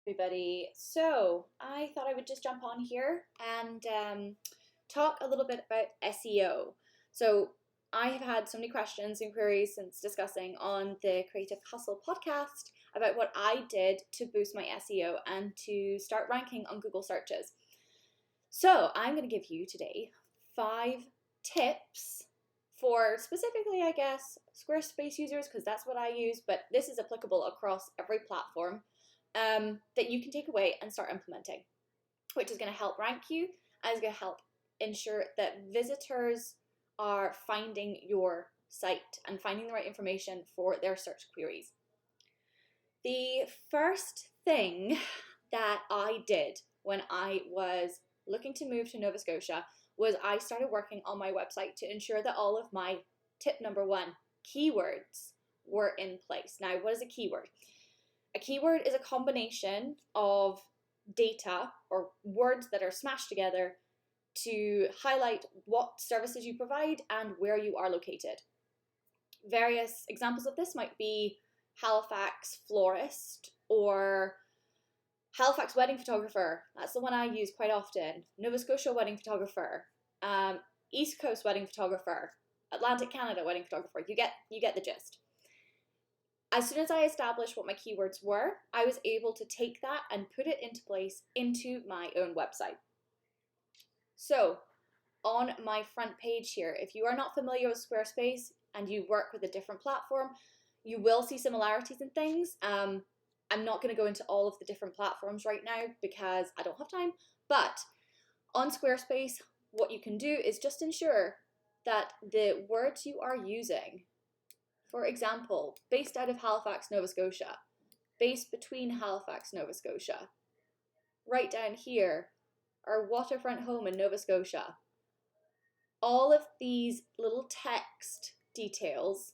Everybody. So I thought I would just jump on here and talk a little bit about SEO. So I have had so many questions and queries since discussing on the Creative Hustle podcast about what I did to boost my SEO and to start ranking on Google searches. So I'm going to give you today 5 tips for specifically, I guess, Squarespace users, because that's what I use, but this is applicable across every platform. That you can take away and start implementing, which is going to help rank you and is going to help ensure that visitors are finding your site and finding the right information for their search queries. The first thing that I did when I was looking to move to Nova Scotia was I started working on my website to ensure that all of my tip number 1 keywords were in place. Now, what is a keyword? A keyword is a combination of data or words that are smashed together to highlight what services you provide and where you are located. Various examples of this might be Halifax florist or Halifax wedding photographer. That's the one I use quite often. Nova Scotia wedding photographer, East Coast wedding photographer, Atlantic Canada wedding photographer. You get the gist. As soon as I established what my keywords were, I was able to take that and put it into place into my own website. So on my front page here, if you are not familiar with Squarespace and you work with a different platform, you will see similarities in things. I'm not going to go into all of the different platforms right now because I don't have time, but on Squarespace, what you can do is just ensure that the words you are using, for example, based out of Halifax, Nova Scotia, based between Halifax, Nova Scotia, right down here, our waterfront home in Nova Scotia. All of these little text details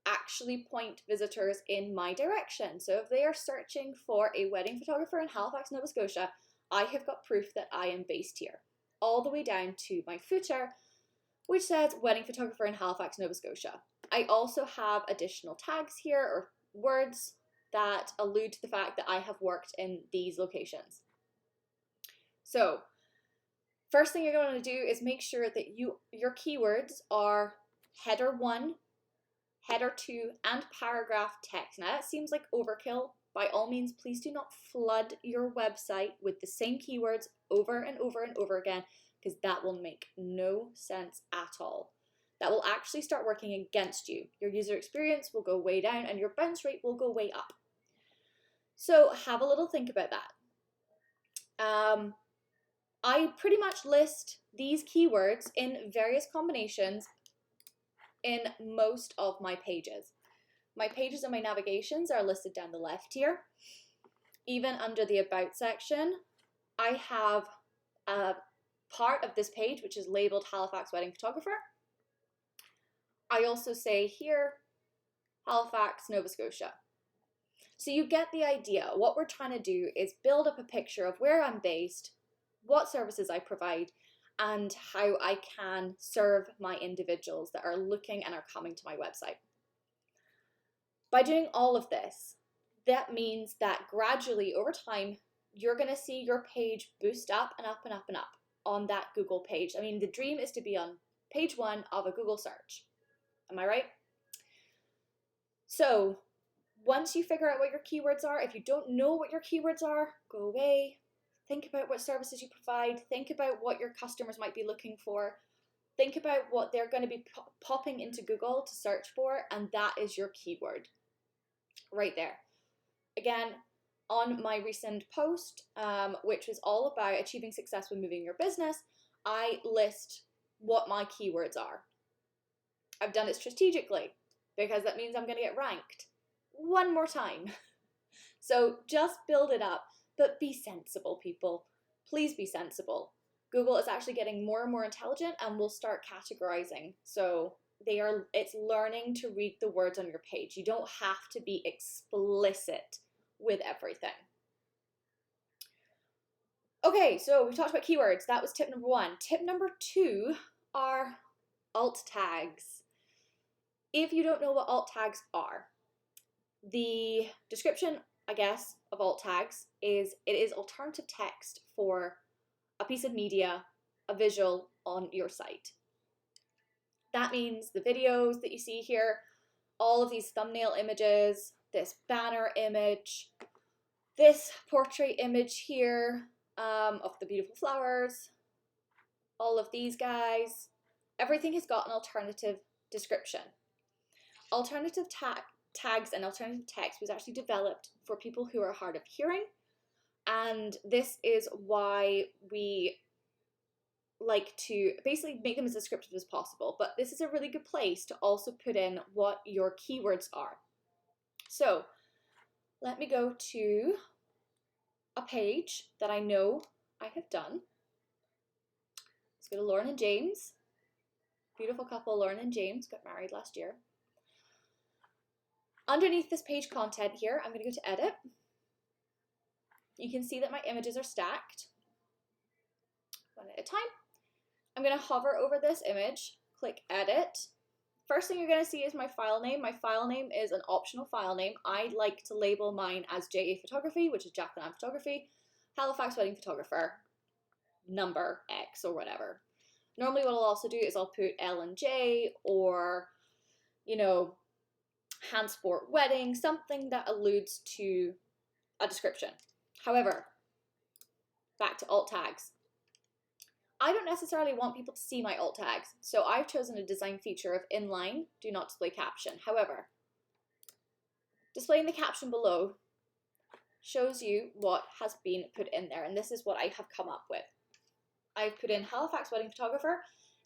actually point visitors in my direction. So if they are searching for a wedding photographer in Halifax, Nova Scotia, I have got proof that I am based here, all the way down to my footer, which says wedding photographer in Halifax, Nova Scotia. I also have additional tags here or words that allude to the fact that I have worked in these locations. So first thing you're going to do is make sure that your keywords are header 1, header 2, and paragraph text. Now that seems like overkill. By all means, please do not flood your website with the same keywords over and over and over again, because that will make no sense at all. That will actually start working against you. Your user experience will go way down and your bounce rate will go way up. So have a little think about that. I pretty much list these keywords in various combinations in most of my pages. My pages and my navigations are listed down the left here. Even under the About section, I have a part of this page which is labeled Halifax Wedding Photographer. I also say here, Halifax, Nova Scotia. So you get the idea. What we're trying to do is build up a picture of where I'm based, what services I provide, and how I can serve my individuals that are looking and are coming to my website. By doing all of this, that means that gradually over time, you're going to see your page boost up and up and up and up on that Google page. I mean, the dream is to be on page 1 of a Google search. Am I right? So once you figure out what your keywords are, if you don't know what your keywords are, go away, think about what services you provide, think about what your customers might be looking for, think about what they're going to be popping into Google to search for, and that is your keyword right there. Again, on my recent post, which was all about achieving success when moving your business, I list what my keywords are. I've done it strategically because that means I'm going to get ranked one more time. So just build it up, but be sensible, people. Please be sensible. Google is actually getting more and more intelligent and will start categorizing. So it's learning to read the words on your page. You don't have to be explicit with everything. Okay, so we talked about keywords. That was tip number 1. Tip number 2 are alt tags. If you don't know what alt tags are, the description I guess, of alt tags is it is alternative text for a piece of media, a visual on your site. That means the videos that you see here, all of these thumbnail images, this banner image, this portrait image here of the beautiful flowers, all of these guys, everything has got an alternative description. Alternative tags and alternative text was actually developed for people who are hard of hearing, and this is why we like to basically make them as descriptive as possible, but this is a really good place to also put in what your keywords are. So let me go to a page that I know I have done. Let's go to Lauren and James. Beautiful couple, Lauren and James, got married last year. Underneath this page content here, I'm going to go to edit. You can see that my images are stacked one at a time. I'm going to hover over this image, click edit. First thing you're going to see is my file name. My file name is an optional file name. I like to label mine as JA Photography, which is Jacqueline Ann Photography, Halifax Wedding Photographer, number X or whatever. Normally what I'll also do is I'll put L and J, or, you know, hand sport wedding, something that alludes to a description. However, back to alt tags. I don't necessarily want people to see my alt tags, so I've chosen a design feature of inline, do not display caption. However, displaying the caption below shows you what has been put in there, and this is what I have come up with. I've put in Halifax Wedding Photographer,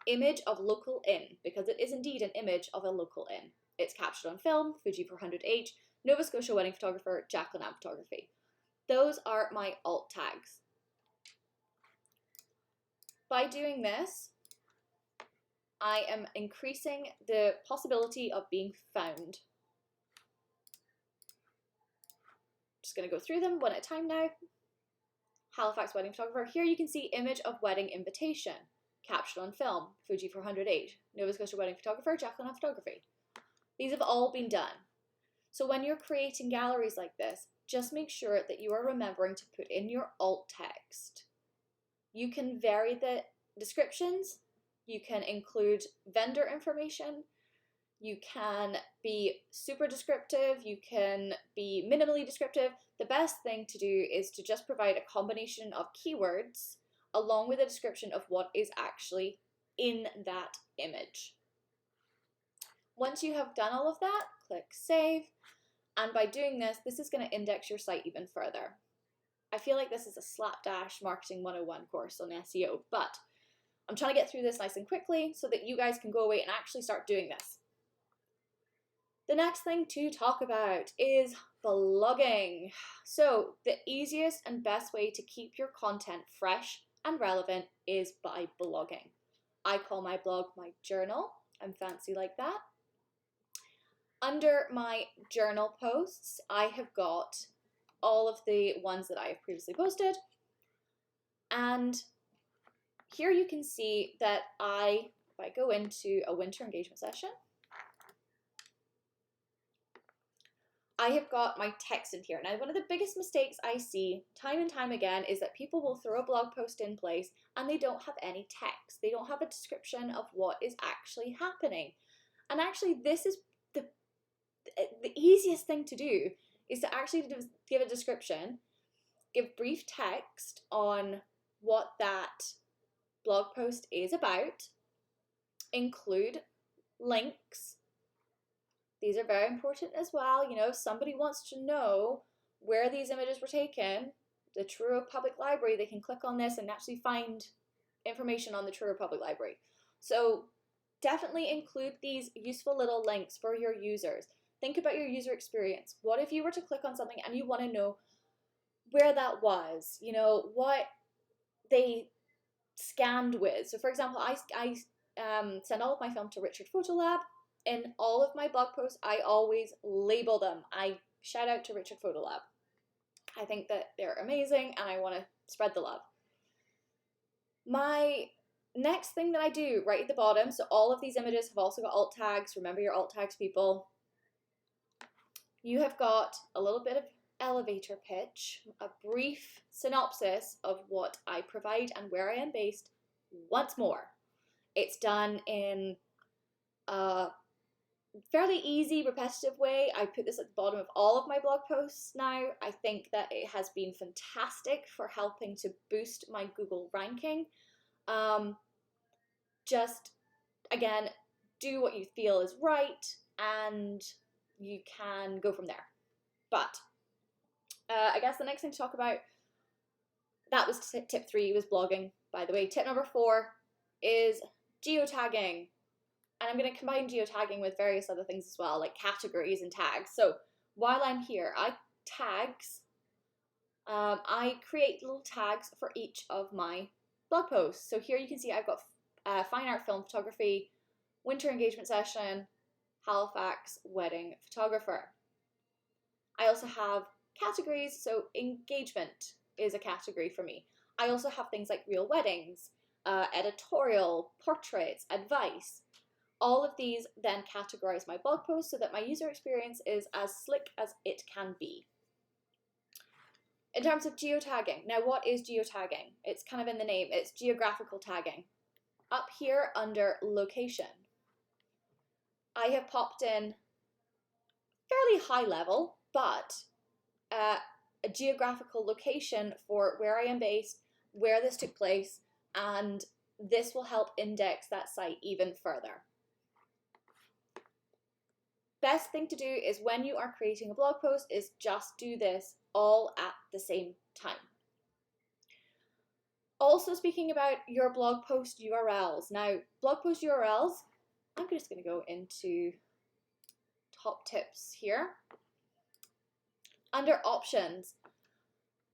image of local inn, because it is indeed an image of a local inn. It's captured on film, Fuji 400H, Nova Scotia Wedding Photographer, Jacqueline Ann Photography. Those are my alt tags. By doing this, I am increasing the possibility of being found. Just going to go through them one at a time now. Halifax Wedding Photographer. Here you can see image of wedding invitation, captured on film, Fuji 400H, Nova Scotia Wedding Photographer, Jacqueline Ann Photography. These have all been done. So when you're creating galleries like this, just make sure that you are remembering to put in your alt text. You can vary the descriptions, you can include vendor information, you can be super descriptive, you can be minimally descriptive. The best thing to do is to just provide a combination of keywords along with a description of what is actually in that image. Once you have done all of that, click save, and by doing this, this is going to index your site even further. I feel like this is a slapdash marketing 101 course on SEO, but I'm trying to get through this nice and quickly so that you guys can go away and actually start doing this. The next thing to talk about is blogging. So the easiest and best way to keep your content fresh and relevant is by blogging. I call my blog my journal. I'm fancy like that. Under my journal posts, I have got all of the ones that I have previously posted, and here you can see that if I go into a winter engagement session, I have got my text in here. Now, one of the biggest mistakes I see time and time again is that people will throw a blog post in place and they don't have any text. They don't have a description of what is actually happening. And actually, this is the easiest thing to do, is to actually give a description, give brief text on what that blog post is about, include links. These are very important as well. You know, if somebody wants to know where these images were taken, the Truro Public Library, they can click on this and actually find information on the Truro Public Library. So definitely include these useful little links for your users. Think about your user experience. What if you were to click on something and you want to know where that was, you know, what they scanned with. So for example, I send all of my film to Richard Photolab. In all of my blog posts, I always label them. I shout out to Richard Photolab. I think that they're amazing and I want to spread the love. My next thing that I do right at the bottom, so all of these images have also got alt tags. Remember your alt tags, people. You have got a little bit of elevator pitch, a brief synopsis of what I provide and where I am based once more. It's done in a fairly easy, repetitive way. I put this at the bottom of all of my blog posts now. I think that it has been fantastic for helping to boost my Google ranking. Just, again, do what you feel is right and you can go from there. But I guess the next thing to talk about, that was tip 3, was blogging, by the way. Tip number 4 is geotagging. And I'm going to combine geotagging with various other things as well, like categories and tags. So while I'm here, I create little tags for each of my blog posts. So here you can see I've got fine art, film photography, winter engagement session, Halifax wedding photographer. I also have categories, so engagement is a category for me. I also have things like real weddings, editorial, portraits, advice. All of these then categorize my blog posts so that my user experience is as slick as it can be. In terms of geotagging, now what is geotagging? It's kind of in the name, it's geographical tagging. Up here under location, I have popped in fairly high level, but a geographical location for where I am based, where this took place, and this will help index that site even further. Best thing to do is when you are creating a blog post is just do this all at the same time. Also speaking about your blog post URLs. Now, blog post URLs, I'm just going to go into top tips here. Under options,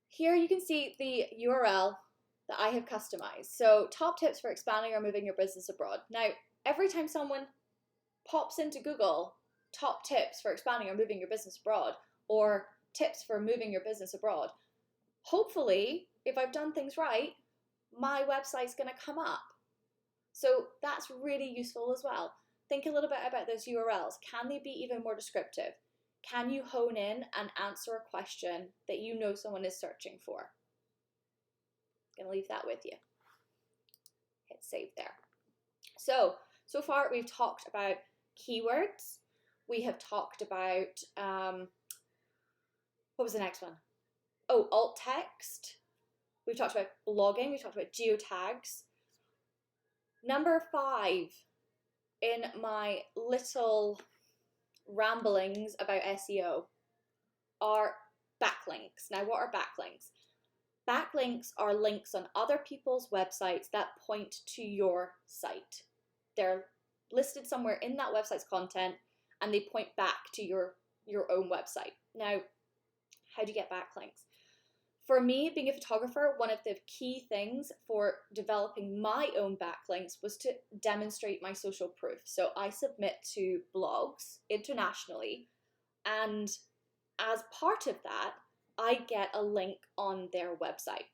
here you can see the URL that I have customized. So top tips for expanding or moving your business abroad. Now, every time someone pops into Google, top tips for expanding or moving your business abroad, or tips for moving your business abroad, hopefully, if I've done things right, my website's going to come up. So that's really useful as well. Think a little bit about those URLs. Can they be even more descriptive? Can you hone in and answer a question that you know someone is searching for? I'm going to leave that with you. Hit save there. So far we've talked about keywords. We have talked about, what was the next one? Oh, alt text. We've talked about blogging. We've talked about geotags. Number 5 in my little ramblings about SEO are backlinks. Now, what are backlinks? Backlinks are links on other people's websites that point to your site. They're listed somewhere in that website's content and they point back to your own website. Now, how do you get backlinks? For me, being a photographer, one of the key things for developing my own backlinks was to demonstrate my social proof. So I submit to blogs internationally, and as part of that, I get a link on their website.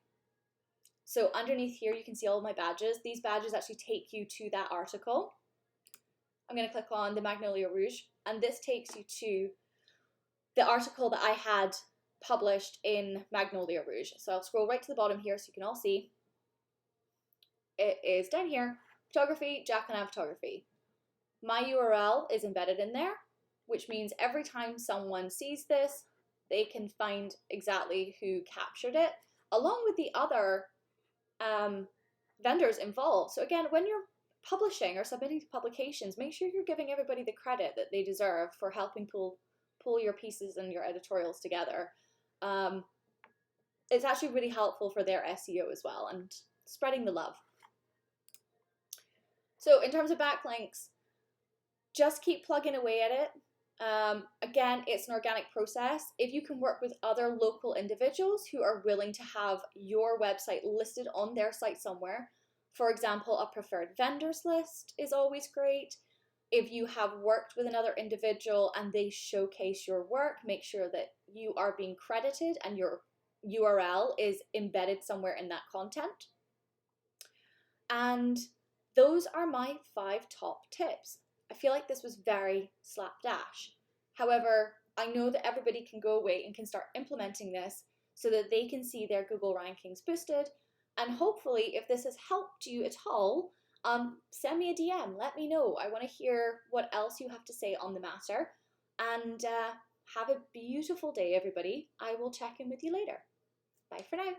So underneath here, you can see all of my badges. These badges actually take you to that article. I'm going to click on the Magnolia Rouge, and this takes you to the article that I had published in Magnolia Rouge. So I'll scroll right to the bottom here so you can all see. It is down here, photography, Jack and Anne photography. My URL is embedded in there, which means every time someone sees this, they can find exactly who captured it, along with the other vendors involved. So again, when you're publishing or submitting to publications, make sure you're giving everybody the credit that they deserve for helping pull your pieces and your editorials together. It's actually really helpful for their SEO as well and spreading the love. So in terms of backlinks, just keep plugging away at it. Again, it's an organic process. If you can work with other local individuals who are willing to have your website listed on their site somewhere, for example, a preferred vendors list is always great. If you have worked with another individual and they showcase your work, make sure that you are being credited and your URL is embedded somewhere in that content. And those are my 5 top tips. I feel like this was very slapdash. However, I know that everybody can go away and can start implementing this so that they can see their Google rankings boosted. And hopefully, if this has helped you at all, send me a DM. Let me know. I want to hear what else you have to say on the matter. And have a beautiful day, everybody. I will check in with you later. Bye for now.